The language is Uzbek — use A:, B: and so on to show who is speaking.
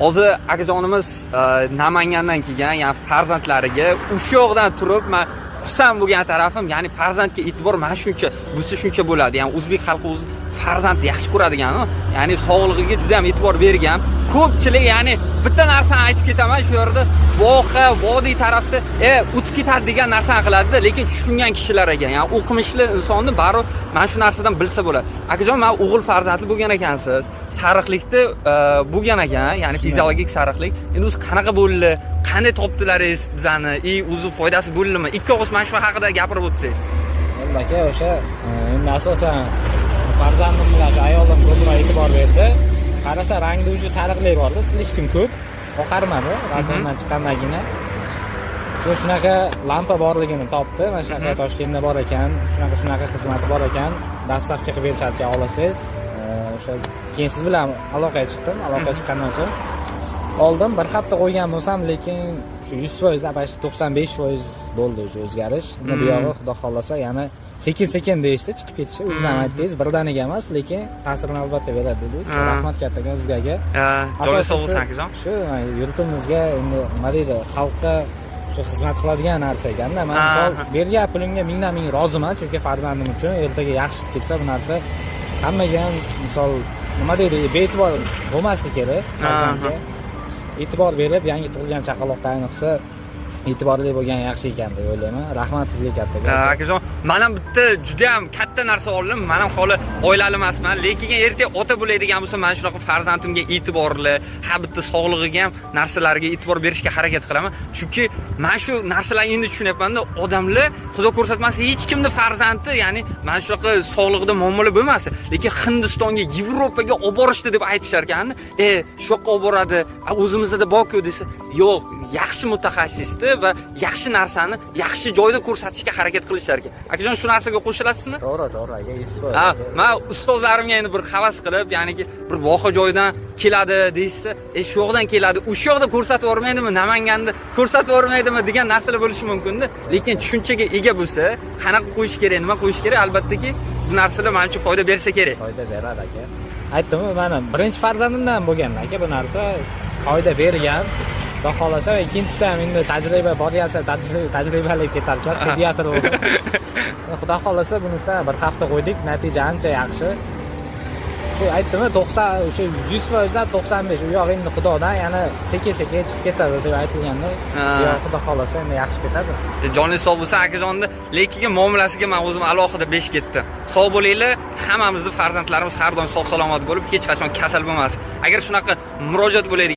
A: hozir akajonimiz Namangandan kelgan, ya'ni farzandlariga o'sha yoqdan turib men xursand bo'lgan tarafim, ya'ni farzandga e'tibor mana shuncha, bo'lsa shuncha bo'ladi. Ya'ni o'zbek xalqi o'zi farzandni yaxshi ko'radigani, ya'ni sog'lig'iga juda ham e'tibor bergan. Ko'pchilik, ya'ni bitta narsani aytib ketaman, shu yerda voha, vodiy tarafda o'tib ketadi degan narsani qiladi, lekin tushungan kishilar ekan. Ya'ni o'qimishli insonni bari mana shu narsadan bilsa bo'ladi. Akajon, men o'g'il farzandli bo'lgan ekansiz. Sariqlikda bo'lgan ekan, ya'ni fiziologik sariqlik. Endi o'zi qanaqa bo'ldi? Qanday topdilaringiz bizani? O'zi foydasi bo'ldimi? Ikki og'iz mana shu haqida gapirib o'tsangiz.
B: Aka, o'sha endi asosan farzandim bilan ayolim ko'proq e'tibor berdi. Qarasa rangda uji sariqlik bordi, slishkim ko'p. Oqarmadi, rakondan chiqqandagina. Keyin shunaqa lampa borligini topdi. Mana shunaqa Toshkentda bor ekan, shunaqa xizmati bor ekan. Dastavka qilib berishadi olasiz. O'sha keyin siz bilan aloqaga chiqdim. Aloqaga chiqqandan so'ng oldim, bir hafta qo'ygan bo'lsam, lekin shu 100% abashi 95% bo'ldi o'sha o'zgarish. Endi bu yog'i xudo xolasa, ya'ni sekin-sekin deyishdi, chiqib ketishi. O'zingiz aytdingiz, birdaniga emas, lekin ta'sirini albatta beradi dedingiz. Rahmat kattakon sizga.
A: Joyi sog' bo'lsin akajon.
B: Shu yurtimizga endi nima deydi, xalqqa shu xizmat qiladigan narsa ekanda. Men misol bergan pulimga mingdan ming roziman, chunki farzandim uchun ertaga yaxshi ketsa bu narsa hammaga ham misol nima deydi, bee'tibor bo'lmaslik kerak farzandga. E'tibor berib, yangi tug'ilgan chaqaloqqa ayniqsa e'tiborli bo'lgan yaxshi ekan deb o'ylayman. Rahmat sizga kattaga.
A: Akajon, men ham bitta juda ham katta narsa oldim. Men ham hali oilali emasman, lekin ertaga ota bo'ladigan bo'lsa, men shunaqa farzandimga e'tiborli, bitta sog'lig'iga ham narsalarga e'tibor berishga harakat qilaman. Chunki men shu narsalarni endi tushunyapman-da, odamlar xudo ko'rsatmasa hech kimni farzandi, ya'ni men shunaqa sog'lig'ida muammolar bo'lmasa, lekin Hindistonga, Yevropaga olib borishdi deb aytishar ekan. Shu yoqqa olib boradi, o'zimizda bor-ku desa, yo'q, yaxshi mutaxassisdi va yaxshi narsani yaxshi joyda ko'rsatishga harakat qilishar ekan. Akajon, shu narsaga qo'shilasizmi?
B: To'g'ri, aka.
A: Men ustozlarimga endi bir havas qilib, ya'niki bir voha joydan keladi deysa, shu yoqdan keladi, o'sha yoqda ko'rsatib yormaydimi, Namanganda ko'rsatib yormaydimi degan narsalar bo'lishi mumkin-da. Lekin tushunchaga ega bo'lsa, qanaqa qo'yish kerak, nima qo'yish kerak, albattaki bu narsalar men uchun foyda bersa kerak.
B: Foyda beradi aka. Aytdim-ku, mana birinchi farzandimdan bo'lgan aka bu narsa foyda bergan. Xudo xolasa, ikkinchisi ham endi tajriba boryapsa, tajribali ketarkan, pediatr bo'ldi. Xudo xolasa bunisi bir hafta qo'ydik, natija ancha yaxshi. Shu aytdim-ku, 90, o'sha 100% dan 95, u yoq endi xudodan, ya'ni sekin-sekin chiqib ketadi deb aytilganda, yo xudo xolasa endi yaxshi ketadi.
A: Joningiz sog' bo'lsin akajonni, lekin muomalasiga men o'zim alohida besh ketdim. Sog' bo'linglar, hammamizni farzandlarimiz har doim sog' salomat bo'lib, hech qachon kasal bo'lmasin. Agar shunaqa murojaat bo'ladi